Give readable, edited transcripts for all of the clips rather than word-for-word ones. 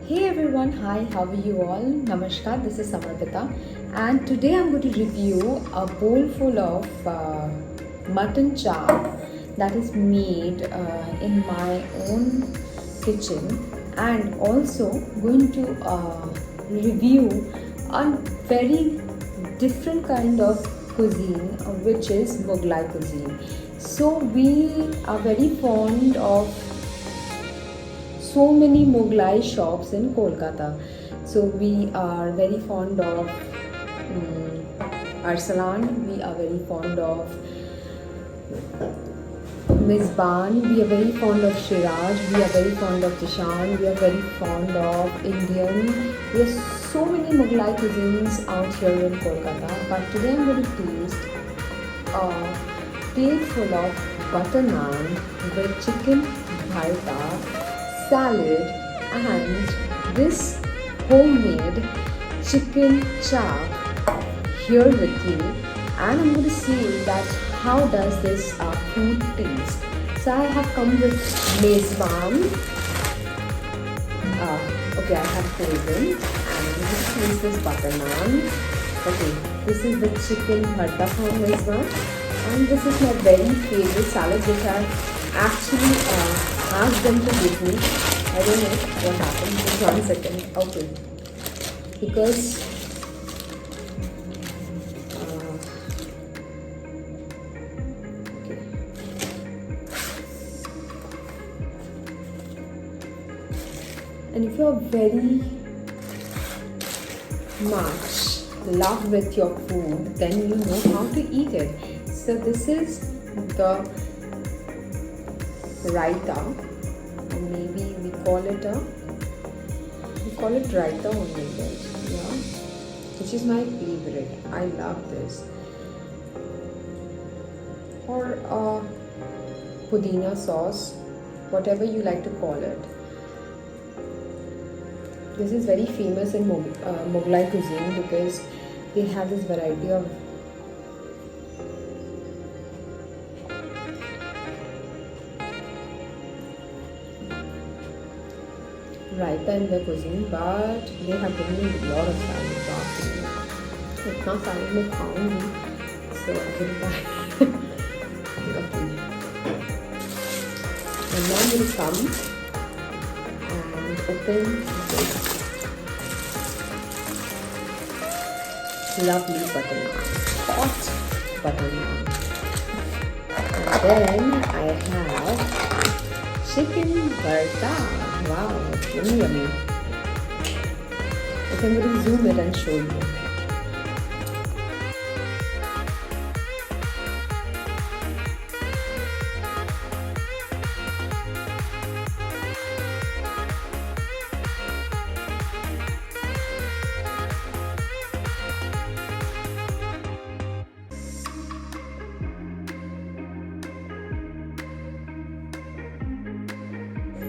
Hey everyone, hi, how are you all? Namaskar, this is Samarpita, and today I'm going to review a bowl full of mutton chop that is made in my own kitchen, and also going to review a very different kind of cuisine, which is Mughlai cuisine. So, we are very fond of so many Mughlai shops in Kolkata. So we are very fond of Arsalan, we are very fond of Mizban, we are very fond of Shiraj, we are very fond of Jishan, we are very fond of Indian. We have so many Mughlai cuisines out here in Kolkata, but today I'm going to taste a plate full of butter naan with chicken bharta, salad, and this homemade chicken chop here with you, and I'm going to see that how does this food taste. So I have come with mezban. Okay, I have frozen, and this is this butter naan. Okay, this is the chicken bharta from mezban, and this is my very favorite salad which I actually asked them to give me. I don't know what happened. Just 1 second. Okay, because okay. And if you're very much love with your food, then you know how to eat it. So this is the raita, or maybe we call it raita only, guys. Yeah, which is my favorite. I love this. Or pudina sauce, whatever you like to call it. This is very famous in Mughlai cuisine because they have this variety of raita in their cuisine, but they have given me a lot of salad. इतना salad मैं खाऊंगी, so I will buy. Okay. And now I'm going to come and open this lovely butter naan, hot butter naan. And then I have chicken bharta. Wow, yummy yummy. Okay, I'm going to zoom it and show you.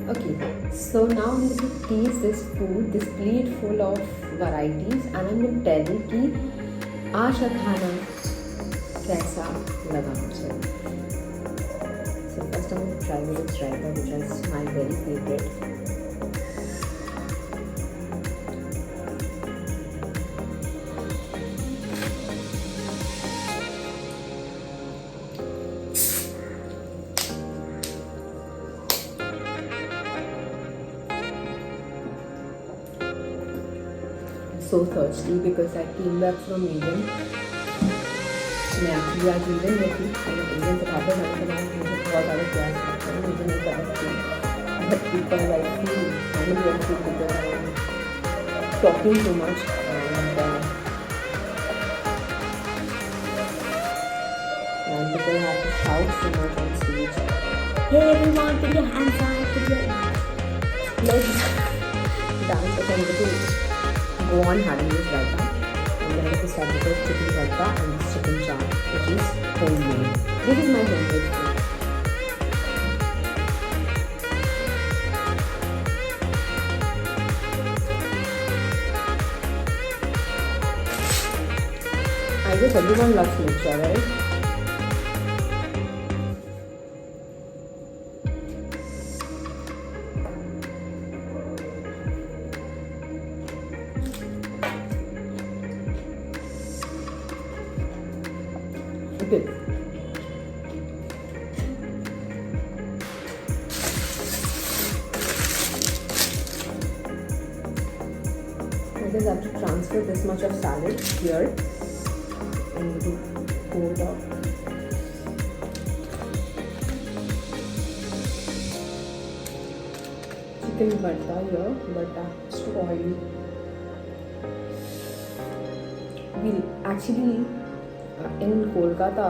Okay, so now I'm going to taste this food, this plate full of varieties, and I'm going to tell you कि आज का खाना कैसा लगा मुझे. So first I'm going to try with this raita, which is my very favorite. So thirsty because I came back from England. मैं actually आज Indian में थी, मैंने इंडियन से खाते खाने के बाद मुझे बहुत ज़्यादा प्यास लगता है, मुझे नहीं पता क्यों. But people like me, family and people, they are talking too much, and people have to shout so much on stage. Hey everyone, put your hands up, put your legs dance. Okay, I'm going to go on having this raita, and then I have to start with the chicken bharta and this chicken chop, which is homemade. This is my homemade food. I guess everyone loves mircha, right? because I have to transfer this much of salad here. I need to pour it out. Chicken bharta here, but it's too oily. We actually in Kolkata,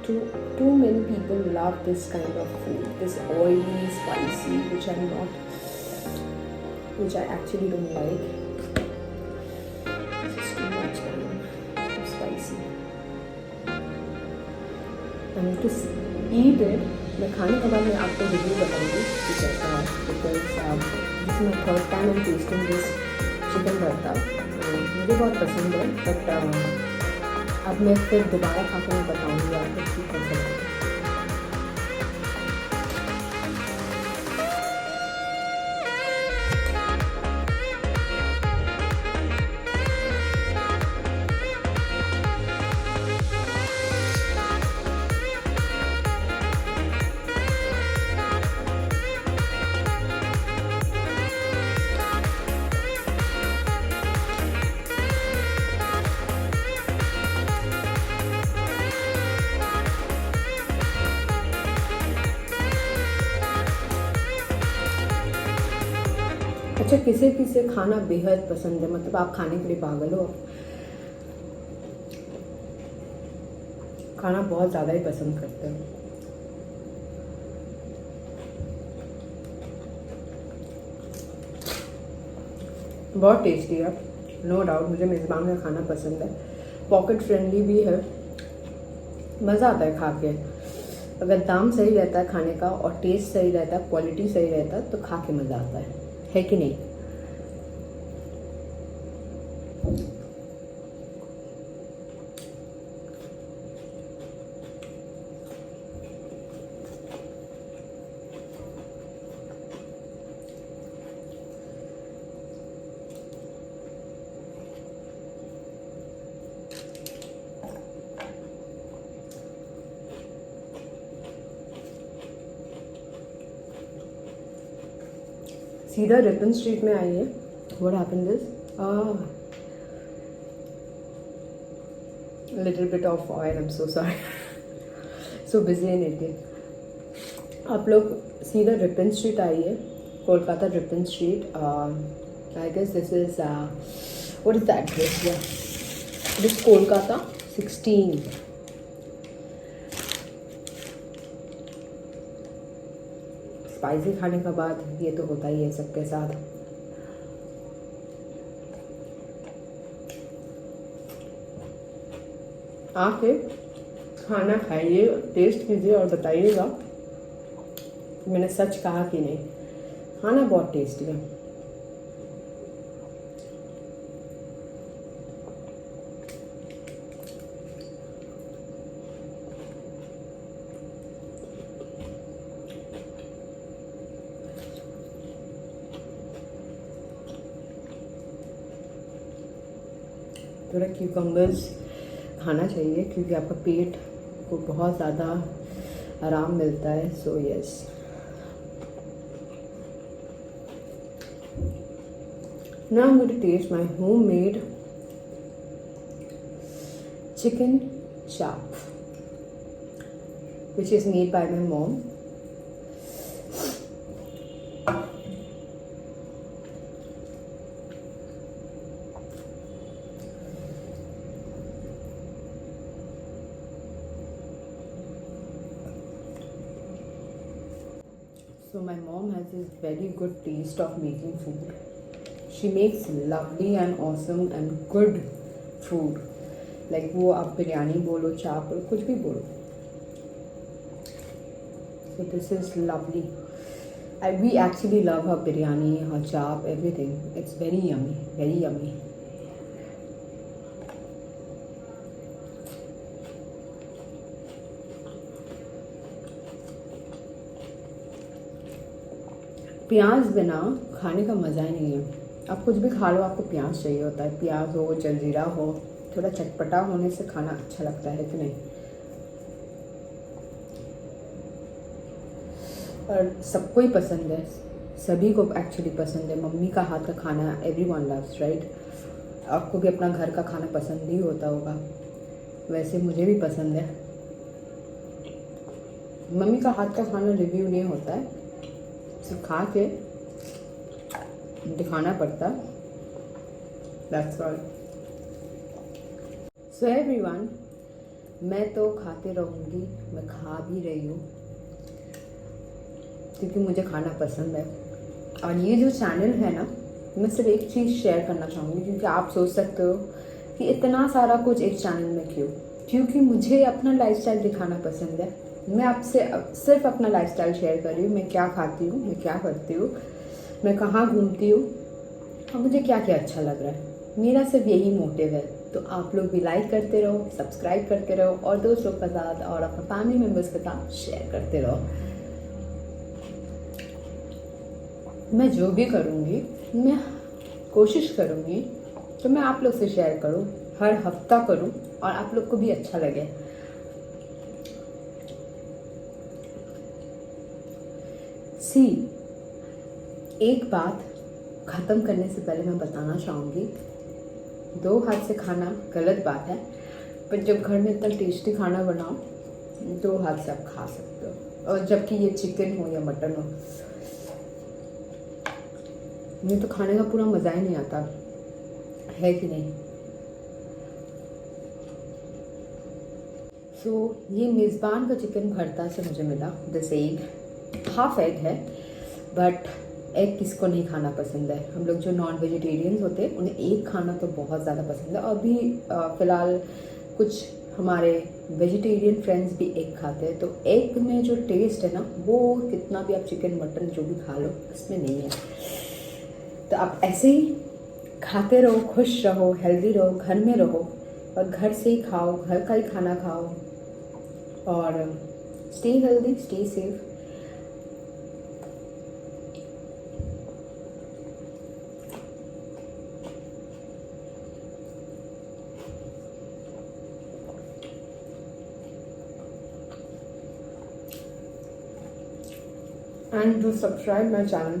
too many people love this kind of food, this oily, spicy, which I actually don't like. This is too much too spicy. I need to eat it. मैं खाने के बाद मैं आपको review बताऊंगी कि कैसा है, because this is my third time in testing this chicken भरता. मुझे बहुत पसंद है, बट अब मैं फिर दोबारा खा के मैं बताऊँगी आपको कि कैसा है. अच्छा, किसे किसे खाना बेहद पसंद है, मतलब आप खाने के लिए पागल हो, खाना बहुत ज़्यादा ही पसंद करते हैं. बहुत टेस्टी है, नो डाउट. मुझे मेज़बान का खाना पसंद है, पॉकेट फ्रेंडली भी है, मज़ा आता है खा के. अगर दाम सही रहता है खाने का और टेस्ट सही रहता है, क्वालिटी सही रहता है, तो खा के मज़ा आता है कि नहीं. सीधा रिपन स्ट्रीट में आई है. What happened is little bit of oil. I am so sorry, so busy in it. आप लोग सीधा रिपन स्ट्रीट आई है, Kolkata Ripon street. I guess this is what is that place. This Kolkata 16. Spicy खाने के बाद ये तो होता ही है सबके साथ. आके खाना खाइए, टेस्ट कीजिए और बताइएगा मैंने सच कहा कि नहीं. खाना बहुत टेस्टी है. थोड़ा क्यूकम्बर्स खाना चाहिए क्योंकि आपका पेट को बहुत ज़्यादा आराम मिलता है. So yes, now I'm going to taste my homemade chicken chop, which is made by my mom. So my mom has this very good taste of making food. She makes lovely and awesome and good food. Like वो आप बिरयानी बोलो, चाप बोलो, कुछ भी बोलो. So this is lovely. We actually love her biryani, her chap, everything. It's very yummy, very yummy. प्याज बिना खाने का मज़ा ही नहीं है. आप कुछ भी खा लो, आपको प्याज चाहिए होता है. प्याज हो, जलजीरा हो, थोड़ा चटपटा होने से खाना अच्छा लगता है कि नहीं. और सबको ही पसंद है, सभी को एक्चुअली पसंद है. मम्मी का हाथ का खाना एवरीवन लव्स, राइट. आपको भी अपना घर का खाना पसंद ही होता होगा, वैसे मुझे भी पसंद है। मम्मी का हाथ का खाना रिव्यू नहीं होता है, सिर्फ खा के दिखाना पड़ता। That's all. सो एवरीवन, मैं तो खाते रहूँगी, मैं खा भी रही हूँ क्योंकि मुझे खाना पसंद है। और ये जो चैनल है ना, मैं सिर्फ एक चीज़ शेयर करना चाहूँगी, क्योंकि आप सोच सकते हो कि इतना सारा कुछ एक चैनल में क्यों। क्योंकि मुझे अपना लाइफस्टाइल दिखाना पसंद है। मैं आपसे सिर्फ अपना लाइफस्टाइल शेयर कर रही हूँ, मैं क्या खाती हूँ, मैं क्या करती हूँ, मैं कहाँ घूमती हूँ और मुझे क्या क्या अच्छा लग रहा है। मेरा सिर्फ यही मोटिव है। तो आप लोग भी लाइक करते रहो, सब्सक्राइब करते रहो और दोस्तों के साथ और अपने फैमिली मेम्बर्स के साथ शेयर करते रहो। मैं जो भी करूँगी, मैं कोशिश करूँगी तो मैं आप लोग से शेयर करूँ, हर हफ्ता करूँ और आप लोग को भी अच्छा लगे। सी, एक बात ख़त्म करने से पहले मैं बताना चाहूँगी, 2 हाथ से खाना गलत बात है, पर जब घर में इतना टेस्टी खाना बनाओ 2 हाथ से आप खा सकते हो। और जबकि ये चिकन हो या मटन हो, मुझे तो खाने का पूरा मज़ा ही नहीं आता है कि नहीं। सो ये मेज़बान का चिकन भरता से मुझे मिला। दिस एग हाफ एग है, बट एग किसको नहीं खाना पसंद है। हम लोग जो नॉन वेजिटेरियंस होते हैं उन्हें एग खाना तो बहुत ज़्यादा पसंद है। और अभी फ़िलहाल कुछ हमारे वेजिटेरियन फ्रेंड्स भी एग खाते हैं। तो एग में जो टेस्ट है ना, वो कितना भी आप चिकन मटन जो भी खा लो उसमें नहीं है। तो आप ऐसे ही खाते रहो, खुश रहो, हेल्दी रहो, घर में रहो और घर से ही खाओ, घर का ही खाना खाओ और stay healthy, stay safe. And do subscribe my channel.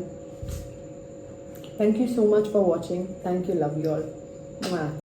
Thank you so much for watching. Thank you. Love you all. Mwah.